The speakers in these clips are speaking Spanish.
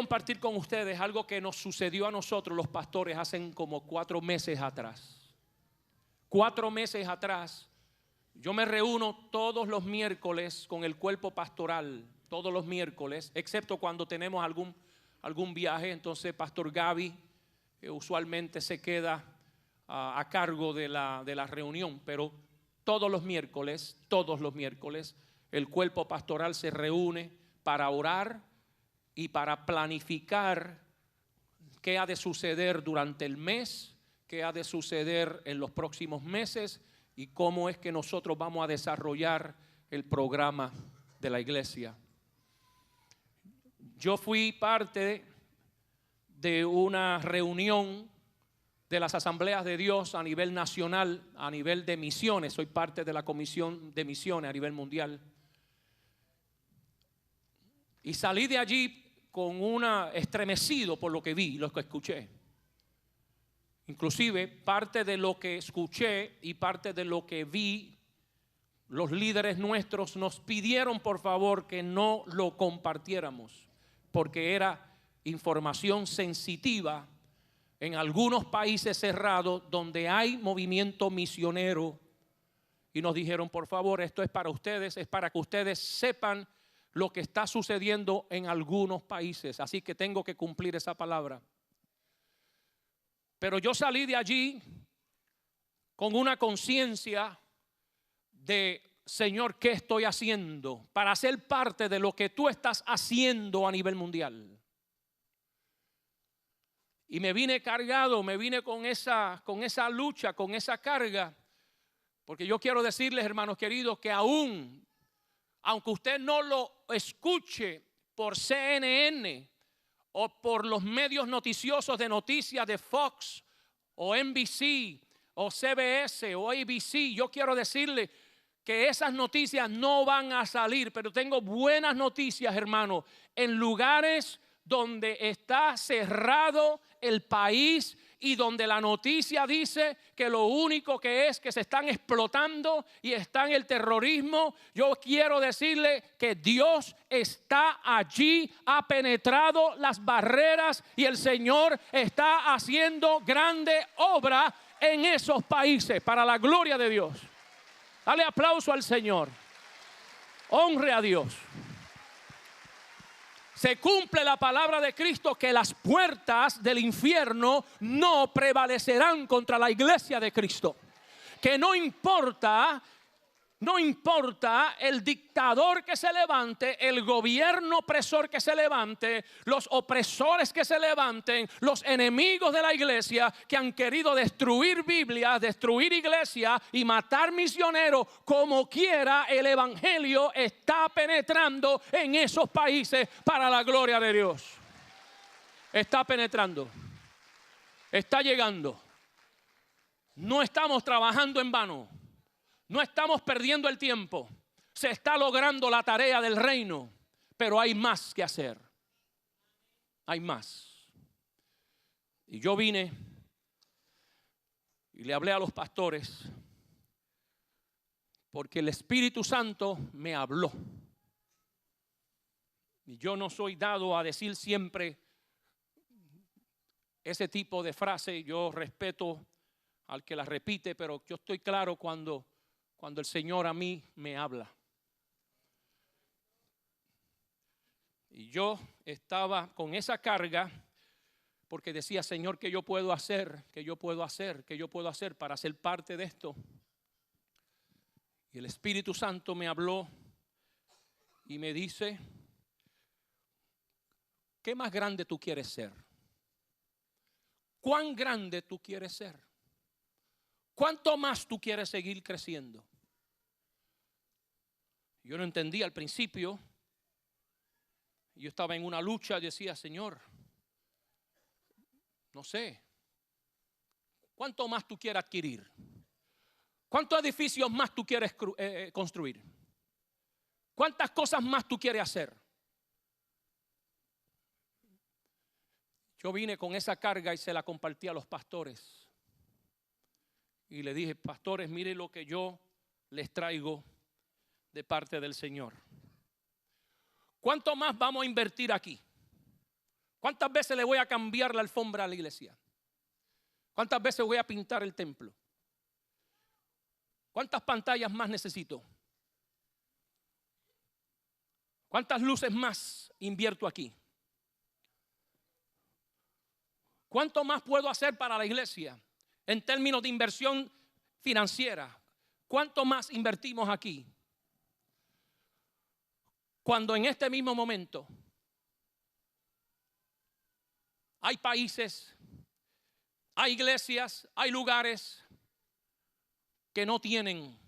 compartir con ustedes algo que nos sucedió a nosotros los pastores hace como 4 meses atrás. 4 meses atrás, yo me reúno todos los miércoles con el cuerpo pastoral, todos los miércoles, excepto cuando tenemos algún viaje. Entonces Pastor Gaby usualmente se queda a cargo de la reunión, pero todos los miércoles, el cuerpo pastoral se reúne para orar y para planificar qué ha de suceder durante el mes, qué ha de suceder en los próximos meses y cómo es que nosotros vamos a desarrollar el programa de la iglesia. Yo fui parte de una reunión de las asambleas de Dios a nivel nacional, a nivel de misiones. Soy parte de la comisión de misiones a nivel mundial. Y salí de allí con estremecido por lo que vi, lo que escuché. Inclusive parte de lo que escuché y parte de lo que vi, los líderes nuestros nos pidieron por favor que no lo compartiéramos, porque era información sensitiva en algunos países cerrados donde hay movimiento misionero. Y nos dijeron, por favor, esto es para ustedes, es para que ustedes sepan lo que está sucediendo en algunos países. Así que tengo que cumplir esa palabra. Pero yo salí de allí con una conciencia de, Señor, ¿qué estoy haciendo para ser parte de lo que tú estás haciendo a nivel mundial? Y me vine cargado, me vine con esa lucha, con esa carga. Porque yo quiero decirles, hermanos queridos, que aunque usted no lo escuche por CNN o por los medios noticiosos de noticias de Fox o NBC o CBS o ABC, yo quiero decirle que esas noticias no van a salir. Pero tengo buenas noticias, hermano, en lugares donde está cerrado el país y donde la noticia dice que lo único que es que se están explotando y está en el terrorismo. Yo quiero decirle que Dios está allí, ha penetrado las barreras y el Señor está haciendo grande obra en esos países para la gloria de Dios. Dale aplauso al Señor. Honre a Dios. Se cumple la palabra de Cristo que las puertas del infierno no prevalecerán contra la iglesia de Cristo. Que no importa el dictador que se levante, el gobierno opresor que se levante, los opresores que se levanten, los enemigos de la iglesia que han querido destruir Biblias, destruir iglesias y matar misioneros, como quiera el evangelio está penetrando en esos países para la gloria de Dios. Está penetrando, está llegando. No estamos trabajando en vano. No estamos perdiendo el tiempo. Se está logrando la tarea del reino, pero hay más que hacer. Hay más. Y yo vine y le hablé a los pastores porque el Espíritu Santo me habló. Y yo no soy dado a decir siempre ese tipo de frase. Yo respeto al que la repite, pero yo estoy claro cuando el Señor a mí me habla. Y yo estaba con esa carga porque decía, Señor, ¿qué yo puedo hacer? ¿Qué yo puedo hacer? ¿Qué yo puedo hacer para ser parte de esto? Y el Espíritu Santo me habló y me dice, ¿qué más grande tú quieres ser? ¿Cuán grande tú quieres ser? ¿Cuánto más tú quieres seguir creciendo? Yo no entendía al principio. Yo estaba en una lucha, decía, Señor, no sé, ¿cuánto más tú quieres adquirir? ¿Cuántos edificios más tú quieres construir? ¿Cuántas cosas más tú quieres hacer? Yo vine con esa carga y se la compartí a los pastores. Y le dije, pastores, mire lo que yo les traigo de parte del Señor. ¿Cuánto más vamos a invertir aquí? ¿Cuántas veces le voy a cambiar la alfombra a la iglesia? ¿Cuántas veces voy a pintar el templo? ¿Cuántas pantallas más necesito? ¿Cuántas luces más invierto aquí? ¿Cuánto más puedo hacer para la iglesia en términos de inversión financiera? ¿Cuánto más invertimos aquí? Cuando en este mismo momento hay países, hay iglesias, hay lugares que no tienen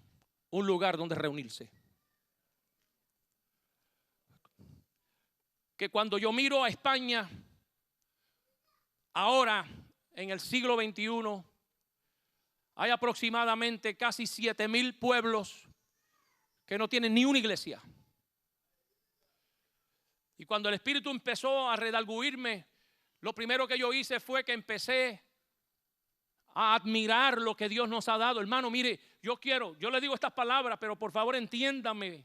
un lugar donde reunirse. Que cuando yo miro a España, ahora en el siglo XXI, hay aproximadamente casi 7,000 pueblos que no tienen ni una iglesia. Y cuando el Espíritu empezó a redarguirme, lo primero que yo hice fue que empecé a admirar lo que Dios nos ha dado. Hermano, mire, yo le digo estas palabras, pero por favor entiéndame.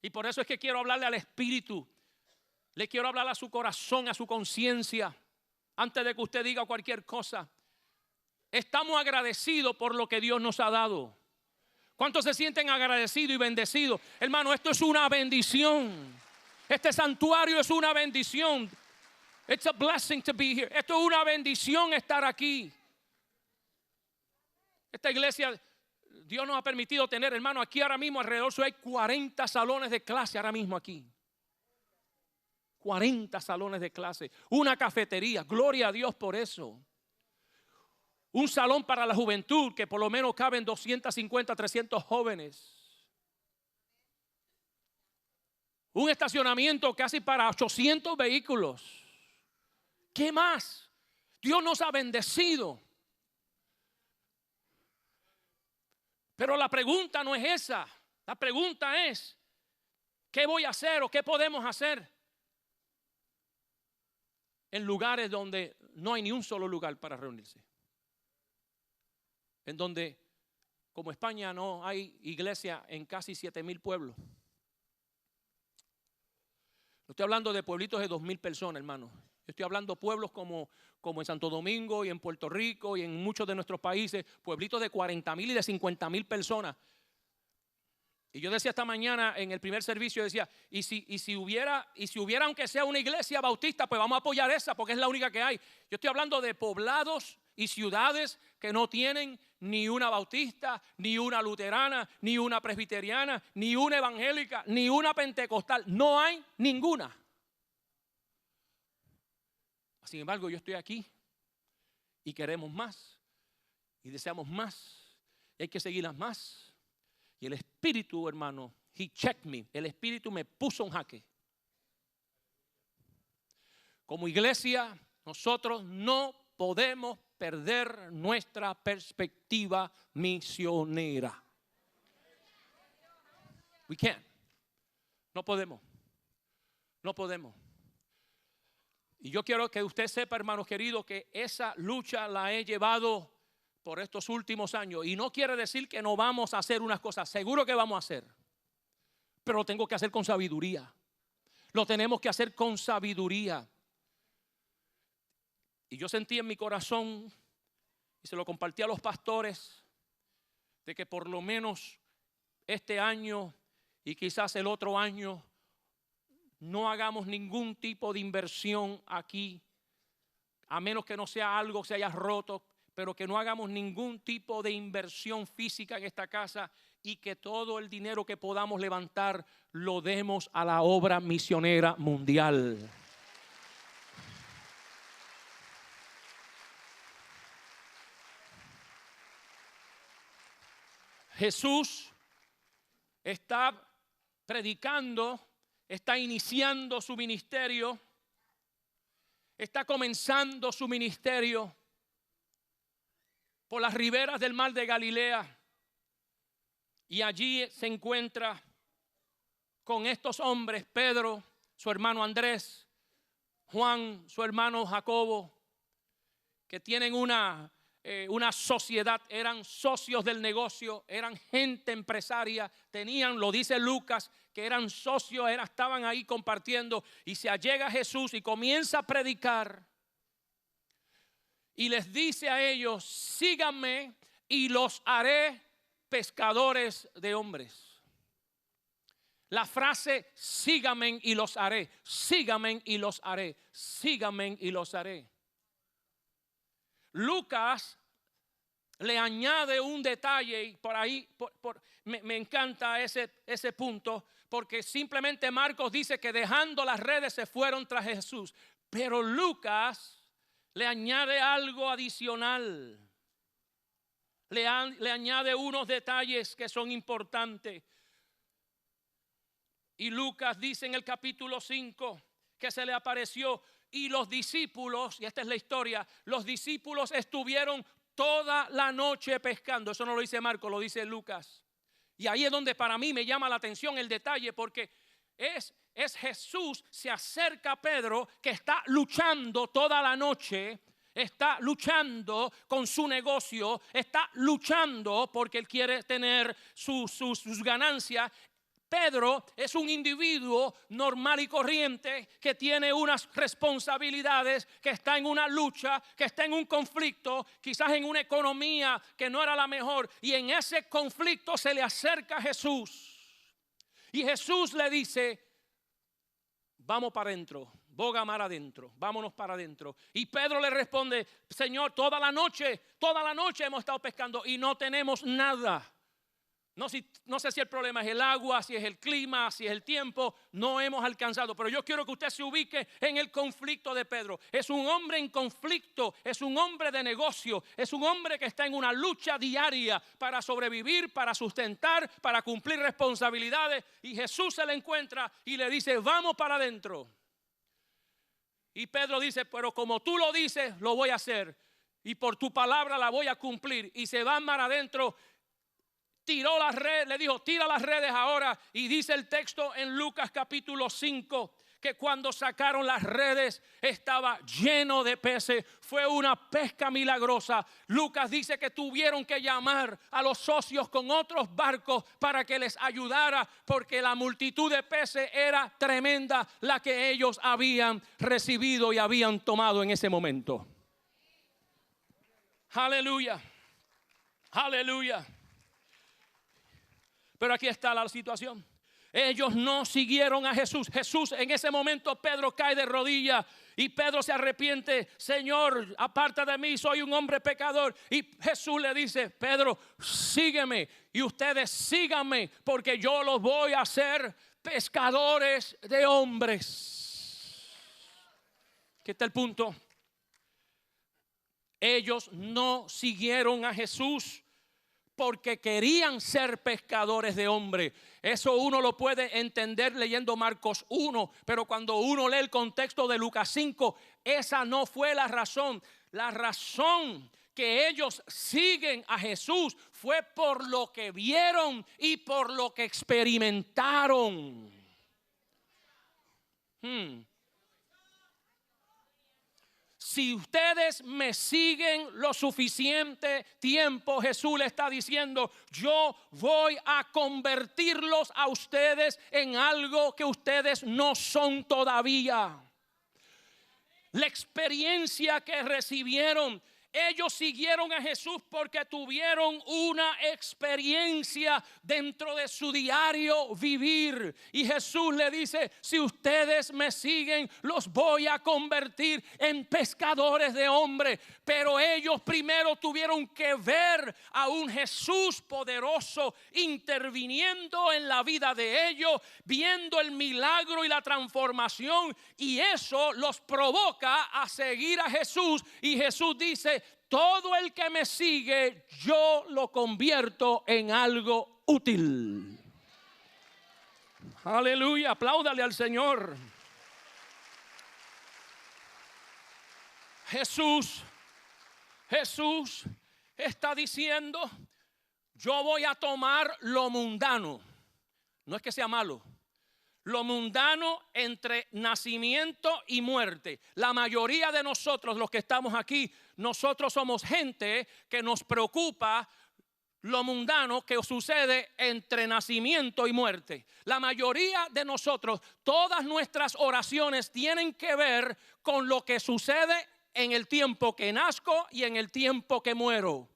Y por eso es que quiero hablarle al Espíritu. Le quiero hablar a su corazón, a su conciencia, antes de que usted diga cualquier cosa. Estamos agradecidos por lo que Dios nos ha dado. ¿Cuántos se sienten agradecidos y bendecidos? Hermano, esto es una bendición. Este santuario es una bendición. It's a blessing to be here. Esto es una bendición estar aquí. Esta iglesia, Dios nos ha permitido tener, hermano, aquí ahora mismo alrededor hay 40 salones de clase ahora mismo aquí. 40 salones de clase. Una cafetería. Gloria a Dios por eso. Un salón para la juventud que por lo menos caben 250, 300 jóvenes. Un estacionamiento casi para 800 vehículos. ¿Qué más? Dios nos ha bendecido. Pero la pregunta no es esa. La pregunta es, ¿qué voy a hacer o qué podemos hacer en lugares donde no hay ni un solo lugar para reunirse? En donde, como España, no hay iglesia en casi 7,000 pueblos. No estoy hablando de pueblitos de 2,000 personas, hermano. Yo estoy hablando de pueblos como en Santo Domingo y en Puerto Rico y en muchos de nuestros países, pueblitos de 40,000 y de 50,000 personas. Y yo decía esta mañana en el primer servicio, decía, y si hubiera aunque sea una iglesia bautista, pues vamos a apoyar esa porque es la única que hay. Yo estoy hablando de poblados y ciudades que no tienen ni una bautista, ni una luterana, ni una presbiteriana, ni una evangélica, ni una pentecostal. No hay ninguna. Sin embargo, yo estoy aquí y queremos más y deseamos más y hay que seguirlas más. Y el Espíritu, hermano, he checked me. El Espíritu me puso en jaque. Como iglesia, nosotros no podemos perder nuestra perspectiva misionera. We can't. No podemos. No podemos. Y yo quiero que usted sepa, hermanos queridos, que esa lucha la he llevado por estos últimos años. Y no quiere decir que no vamos a hacer unas cosas. Seguro que vamos a hacer. Pero lo tengo que hacer con sabiduría. Lo tenemos que hacer con sabiduría. Y yo sentí en mi corazón, y se lo compartí a los pastores, de que por lo menos este año y quizás el otro año no hagamos ningún tipo de inversión aquí, a menos que no sea algo que se haya roto, pero que no hagamos ningún tipo de inversión física en esta casa y que todo el dinero que podamos levantar lo demos a la obra misionera mundial. Jesús está predicando, está iniciando su ministerio, está comenzando su ministerio por las riberas del mar de Galilea. Y allí se encuentra con estos hombres, Pedro, su hermano Andrés, Juan, su hermano Jacobo, que tienen una una sociedad, eran socios del negocio, eran gente empresaria, tenían, lo dice Lucas, que eran socios, estaban ahí compartiendo, y se allega Jesús y comienza a predicar y les dice a ellos: síganme y los haré pescadores de hombres. La frase síganme y los haré, síganme y los haré, síganme y los haré. Lucas le añade un detalle y por ahí me encanta ese punto, porque simplemente Marcos dice que dejando las redes se fueron tras Jesús, pero Lucas le añade algo adicional, le añade unos detalles que son importantes. Y Lucas dice en el capítulo 5 que se le apareció y los discípulos, y esta es la historia, los discípulos estuvieron toda la noche pescando. Eso no lo dice Marcos, lo dice Lucas. Y ahí es donde para mí me llama la atención el detalle, porque es Jesús, se acerca a Pedro, que está luchando toda la noche, está luchando con su negocio, está luchando porque él quiere tener sus ganancias. Pedro es un individuo normal y corriente que tiene unas responsabilidades, que está en una lucha, que está en un conflicto, quizás en una economía que no era la mejor, y en ese conflicto se le acerca a Jesús y Jesús le dice: vamos para adentro, boga mar adentro, vámonos para adentro. Y Pedro le responde: Señor, toda la noche hemos estado pescando y no tenemos nada. No sé si el problema es el agua, si es el clima, si es el tiempo, no hemos alcanzado. Pero yo quiero que usted se ubique en el conflicto de Pedro. Es un hombre en conflicto, es un hombre de negocio, es un hombre que está en una lucha diaria para sobrevivir, para sustentar, para cumplir responsabilidades. Y Jesús se le encuentra y le dice: vamos para adentro. Y Pedro dice: pero como tú lo dices, lo voy a hacer. Y por tu palabra la voy a cumplir. Y se van para adentro. Tiró las redes, le dijo: tira las redes ahora. Y dice el texto en Lucas capítulo 5 que cuando sacaron las redes estaba lleno de peces. Fue una pesca milagrosa. Lucas dice que tuvieron que llamar a los socios con otros barcos para que les ayudara, porque la multitud de peces era tremenda, la que ellos habían recibido y habían tomado en ese momento. Aleluya, aleluya. Pero aquí está la situación. Ellos no siguieron a Jesús. Jesús, en ese momento Pedro cae de rodillas y Pedro se arrepiente: Señor, aparta de mí, soy un hombre pecador. Y Jesús le dice: Pedro, sígueme y ustedes síganme, porque yo los voy a hacer pescadores de hombres. ¿Qué está el punto? Ellos no siguieron a Jesús porque querían ser pescadores de hombres. Eso uno lo puede entender leyendo Marcos 1, pero cuando uno lee el contexto de Lucas 5, esa no fue la razón. La razón que ellos siguen a Jesús fue por lo que vieron y por lo que experimentaron. Si ustedes me siguen lo suficiente tiempo, Jesús le está diciendo, yo voy a convertirlos a ustedes en algo que ustedes no son todavía. La experiencia que recibieron, ellos siguieron a Jesús porque tuvieron una experiencia dentro de su diario vivir. Y Jesús le dice, si ustedes me siguen, los voy a convertir en pescadores de hombres. Pero ellos primero tuvieron que ver a un Jesús poderoso interviniendo en la vida de ellos, viendo el milagro y la transformación. Y eso los provoca a seguir a Jesús. Y Jesús dice, todo el que me sigue, yo lo convierto en algo útil. Aleluya, apláudale al Señor. Jesús está diciendo, yo voy a tomar lo mundano. No es que sea malo. lo mundano entre nacimiento y muerte. La mayoría de nosotros, los que estamos aquí, nosotros somos gente que nos preocupa lo mundano que sucede entre nacimiento y muerte. La mayoría de nosotros, todas nuestras oraciones tienen que ver con lo que sucede en el tiempo que nazco y en el tiempo que muero.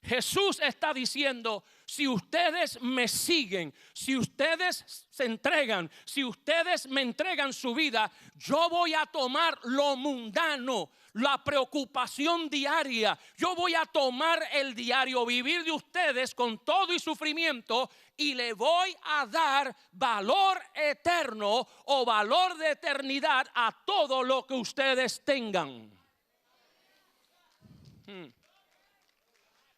Jesús está diciendo, si ustedes me siguen, si ustedes se entregan, si ustedes me entregan su vida, yo voy a tomar lo mundano, la preocupación diaria. Yo voy a tomar el diario vivir de ustedes con todo y sufrimiento y le voy a dar valor eterno o valor de eternidad a todo lo que ustedes tengan.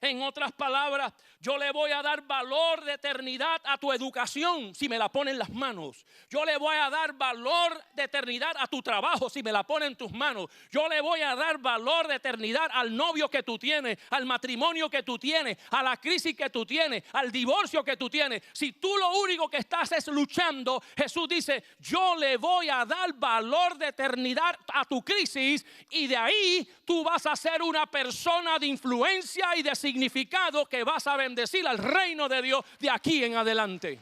En otras palabras, yo le voy a dar valor de eternidad a tu educación si me la ponen en las manos. Yo le voy a dar valor de eternidad a tu trabajo si me la ponen en tus manos. Yo le voy a dar valor de eternidad al novio que tú tienes, al matrimonio que tú tienes, a la crisis que tú tienes, al divorcio que tú tienes. Si tú lo único que estás es luchando, Jesús dice, yo le voy a dar valor de eternidad a tu crisis y de ahí tú vas a ser una persona de influencia y de significado que vas a bendecir al reino de Dios de aquí en adelante.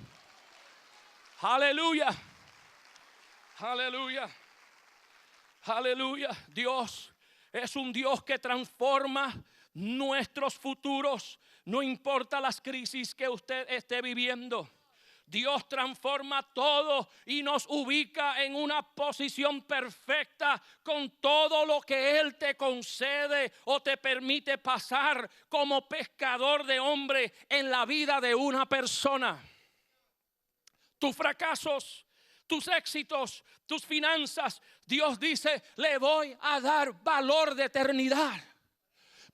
Aleluya. Aleluya. Aleluya. Dios es un Dios que transforma nuestros futuros. No importa las crisis que usted esté viviendo. Dios transforma todo y nos ubica en una posición perfecta con todo lo que Él te concede o te permite pasar como pescador de hombre en la vida de una persona. Tus fracasos, tus éxitos, tus finanzas, Dios dice, le voy a dar valor de eternidad.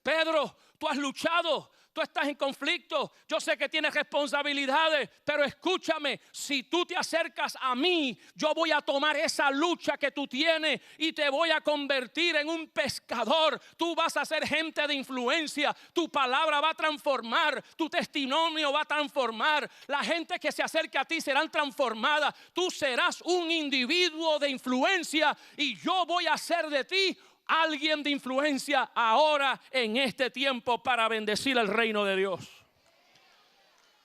Pedro, tú has luchado. Tú estás en conflicto, yo sé que tienes responsabilidades, pero escúchame, si tú te acercas a mí, yo voy a tomar esa lucha que tú tienes y te voy a convertir en un pescador. Tú vas a ser gente de influencia, tu palabra va a transformar, tu testimonio va a transformar, la gente que se acerque a ti serán transformadas, tú serás un individuo de influencia y yo voy a hacer de ti alguien de influencia ahora en este tiempo para bendecir el reino de Dios.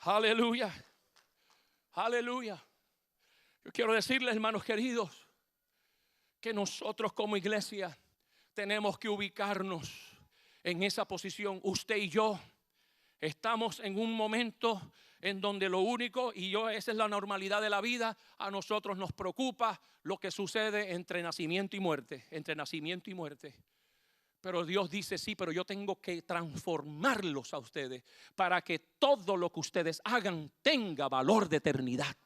Aleluya. Aleluya. Yo quiero decirles, hermanos queridos, que nosotros como iglesia tenemos que ubicarnos en esa posición. Usted y yo estamos en un momento en donde lo único, esa es la normalidad de la vida, a nosotros nos preocupa lo que sucede entre nacimiento y muerte, entre nacimiento y muerte. Pero Dios dice, sí, pero yo tengo que transformarlos a ustedes para que todo lo que ustedes hagan tenga valor de eternidad.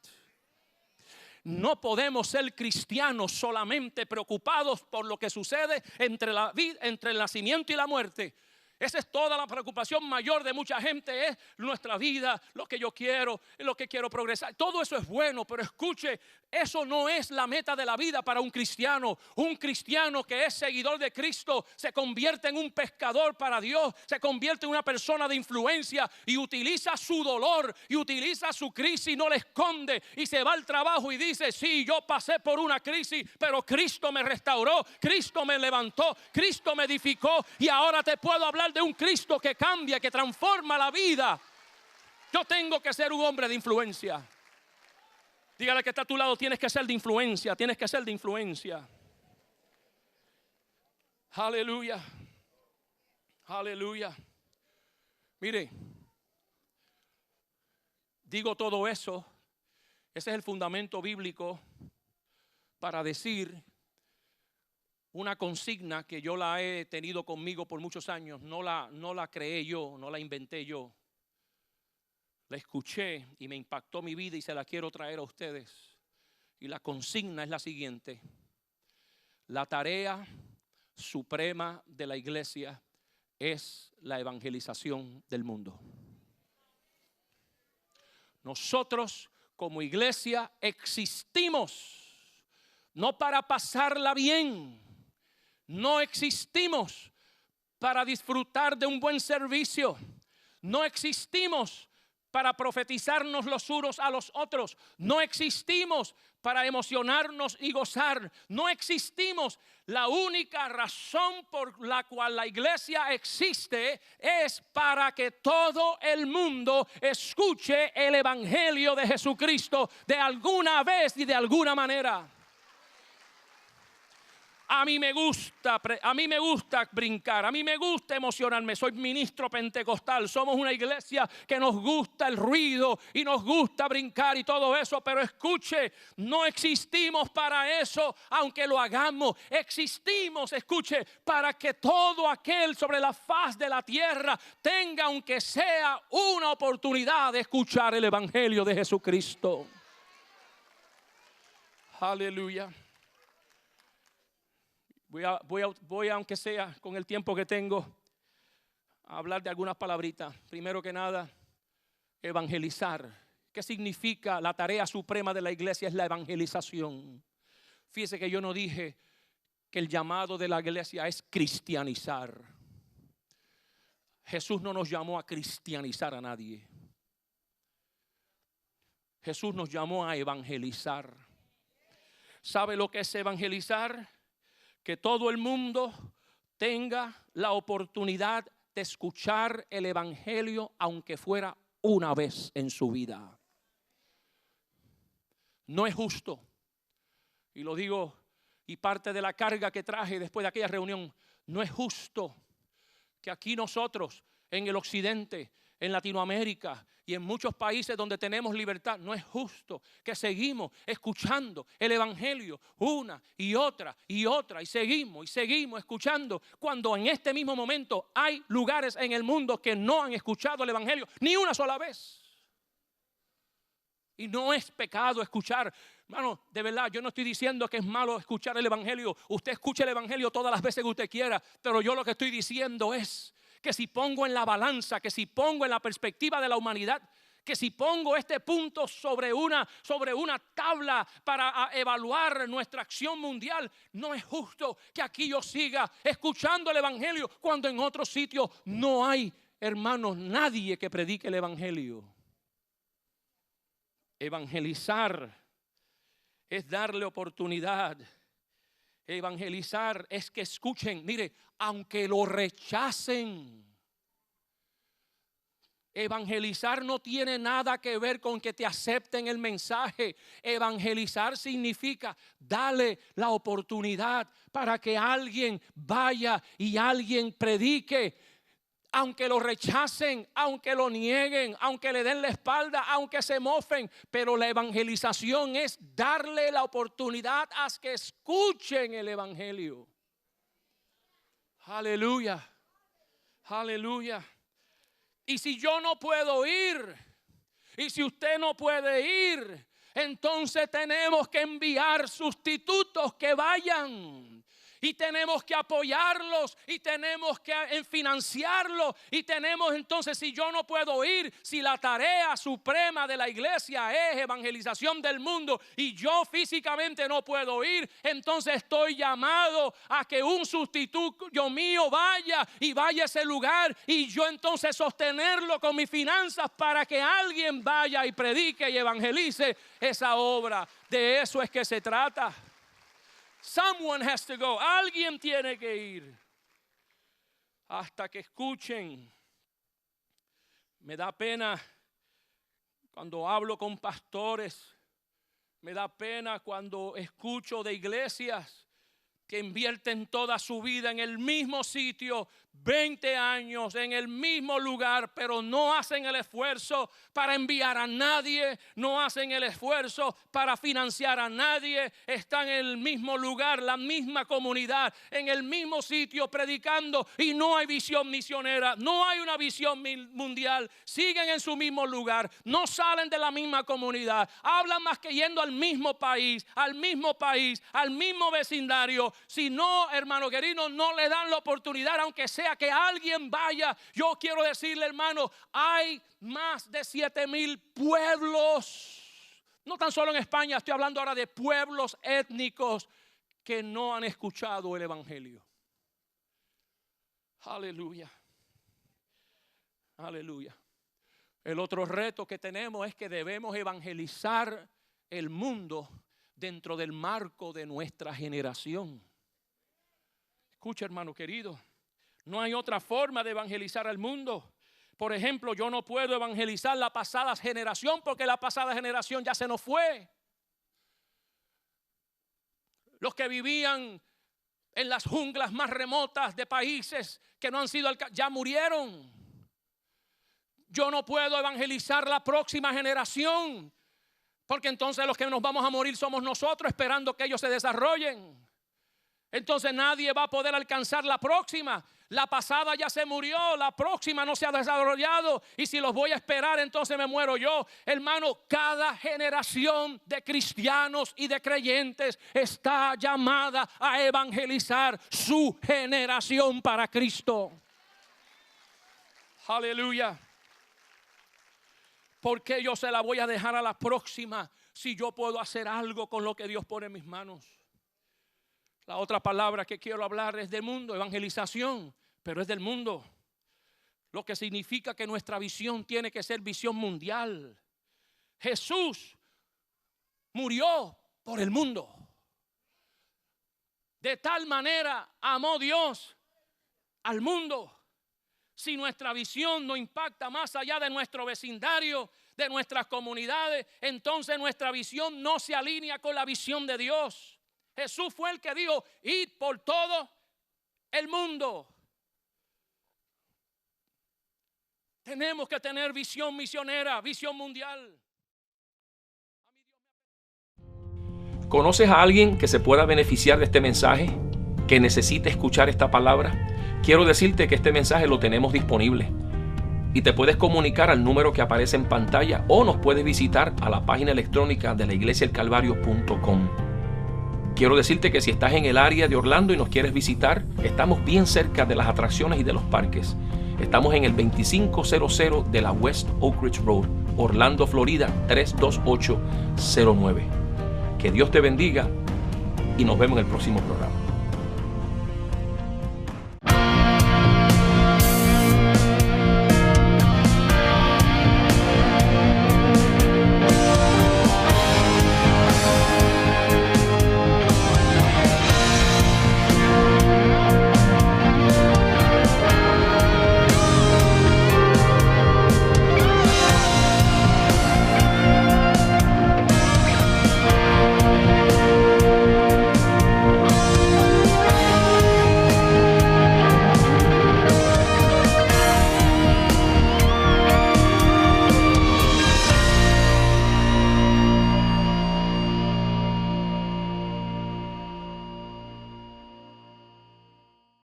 No podemos ser cristianos solamente preocupados por lo que sucede entre la vida, entre el nacimiento y la muerte. Esa es toda la preocupación mayor de mucha gente, es nuestra vida, lo que yo quiero, lo que quiero progresar. Todo eso es bueno, pero escuche, eso no es la meta de la vida para un cristiano. Un cristiano que es seguidor de Cristo se convierte en un pescador para Dios, se convierte en una persona de influencia y utiliza su dolor y utiliza su crisis, no le esconde y se va al trabajo y dice, sí, yo pasé por una crisis, pero Cristo me restauró, Cristo me levantó, Cristo me edificó y ahora te puedo hablar de un Cristo que cambia, que transforma la vida. Yo tengo que ser un hombre de influencia. Dígale que está a tu lado, tienes que ser de influencia, tienes que ser de influencia. Aleluya. Aleluya. Mire, digo todo eso, ese es el fundamento bíblico para decir una consigna que yo la he tenido conmigo por muchos años. No la creé yo, no la inventé yo. La escuché y me impactó mi vida y se la quiero traer a ustedes. Y la consigna es la siguiente: la tarea suprema de la iglesia es la evangelización del mundo. Nosotros como iglesia existimos no para pasarla bien. No existimos para disfrutar de un buen servicio. No existimos para profetizarnos los unos a los otros. No existimos para emocionarnos y gozar. No existimos. La única razón por la cual la iglesia existe es para que todo el mundo escuche el evangelio de Jesucristo de alguna vez y de alguna manera. A mí me gusta brincar, a mí me gusta emocionarme. Soy ministro pentecostal, somos una iglesia que nos gusta el ruido y nos gusta brincar y todo eso. Pero escuche, no existimos para eso, aunque lo hagamos. Existimos, escuche, para que todo aquel sobre la faz de la tierra tenga, aunque sea una oportunidad de escuchar el evangelio de Jesucristo. Aleluya. Voy, aunque sea con el tiempo que tengo, a hablar de algunas palabritas. Primero que nada, evangelizar. ¿Qué significa? La tarea suprema de la iglesia es la evangelización. Fíjese que yo no dije que el llamado de la iglesia es cristianizar. Jesús no nos llamó a cristianizar a nadie. Jesús nos llamó a evangelizar. ¿Sabe lo que es evangelizar? Que todo el mundo tenga la oportunidad de escuchar el evangelio, aunque fuera una vez en su vida. No es justo, y lo digo, y parte de la carga que traje después de aquella reunión, no es justo que aquí nosotros en el occidente, en Latinoamérica y en muchos países donde tenemos libertad, no es justo que seguimos escuchando el evangelio una y otra y seguimos escuchando, cuando en este mismo momento hay lugares en el mundo que no han escuchado el evangelio ni una sola vez. Y no es pecado escuchar. Hermano, de verdad, yo no estoy diciendo que es malo escuchar el evangelio. Usted escuche el evangelio todas las veces que usted quiera, pero yo lo que estoy diciendo es que si pongo en la balanza, que si pongo en la perspectiva de la humanidad, que si pongo este punto sobre una tabla para evaluar nuestra acción mundial, no es justo que aquí yo siga escuchando el evangelio cuando en otros sitios no hay, hermanos, nadie que predique el evangelio. Evangelizar es darle oportunidad. Evangelizar es que escuchen, mire, aunque lo rechacen. Evangelizar no tiene nada que ver con que te acepten el mensaje. Evangelizar significa darle la oportunidad para que alguien vaya y alguien predique. Aunque lo rechacen, aunque lo nieguen, aunque le den la espalda, aunque se mofen. Pero la evangelización es darle la oportunidad a que escuchen el evangelio. Aleluya, aleluya. Y si yo no puedo ir, y si usted no puede ir, entonces tenemos que enviar sustitutos que vayan. Y tenemos que apoyarlos y tenemos que financiarlos. Y tenemos entonces, si yo no puedo ir, si la tarea suprema de la iglesia es evangelización del mundo y yo físicamente no puedo ir, entonces estoy llamado a que un sustituto mío vaya y vaya a ese lugar y yo entonces sostenerlo con mis finanzas para que alguien vaya y predique y evangelice esa obra. De eso es que se trata. Someone has to go. Alguien tiene que ir. Hasta que escuchen. Me da pena cuando hablo con pastores. Me da pena cuando escucho de iglesias que invierten toda su vida en el mismo sitio, 20 años en el mismo lugar, pero no hacen el esfuerzo para enviar a nadie, no hacen el esfuerzo para financiar a nadie. Están en el mismo lugar, la misma comunidad, en el mismo sitio predicando y no hay visión misionera, no hay una visión mundial. Siguen en su mismo lugar, no salen de la misma comunidad, hablan más que yendo al mismo país, al mismo vecindario. Si no, hermano querido, no le dan la oportunidad, aunque sea que alguien vaya. Yo quiero decirle, hermano, hay más de 7,000 pueblos, no tan solo en España, estoy hablando ahora de pueblos étnicos que no han escuchado el evangelio. Aleluya, aleluya. El otro reto que tenemos es que debemos evangelizar el mundo dentro del marco de nuestra generación. Escucha, hermano querido, no hay otra forma de evangelizar al mundo. Por ejemplo, yo no puedo evangelizar la pasada generación porque la pasada generación ya se nos fue. Los que vivían en las junglas más remotas de países que no han sido ya murieron. Yo no puedo evangelizar la próxima generación porque entonces los que nos vamos a morir somos nosotros esperando que ellos se desarrollen. Entonces nadie va a poder alcanzar la próxima. La pasada ya se murió, la próxima no se ha desarrollado. Y si los voy a esperar, entonces me muero yo. Hermano, cada generación de cristianos y de creyentes está llamada a evangelizar su generación para Cristo. Aleluya. ¿Por qué yo se la voy a dejar a la próxima si yo puedo hacer algo con lo que Dios pone en mis manos? La otra palabra que quiero hablar es del mundo, evangelización, pero es del mundo. Lo que significa que nuestra visión tiene que ser visión mundial. Jesús murió por el mundo. De tal manera amó Dios al mundo. Si nuestra visión no impacta más allá de nuestro vecindario, de nuestras comunidades, entonces nuestra visión no se alinea con la visión de Dios. Jesús fue el que dijo, id por todo el mundo. Tenemos que tener visión misionera, visión mundial. ¿Conoces a alguien que se pueda beneficiar de este mensaje? ¿Que necesite escuchar esta palabra? Quiero decirte que este mensaje lo tenemos disponible. Y te puedes comunicar al número que aparece en pantalla o nos puedes visitar a la página electrónica de laiglesiaelcalvario.com. Quiero decirte que si estás en el área de Orlando y nos quieres visitar, estamos bien cerca de las atracciones y de los parques. Estamos en el 2500 de la West Oak Ridge Road, Orlando, Florida 32809. Que Dios te bendiga y nos vemos en el próximo programa.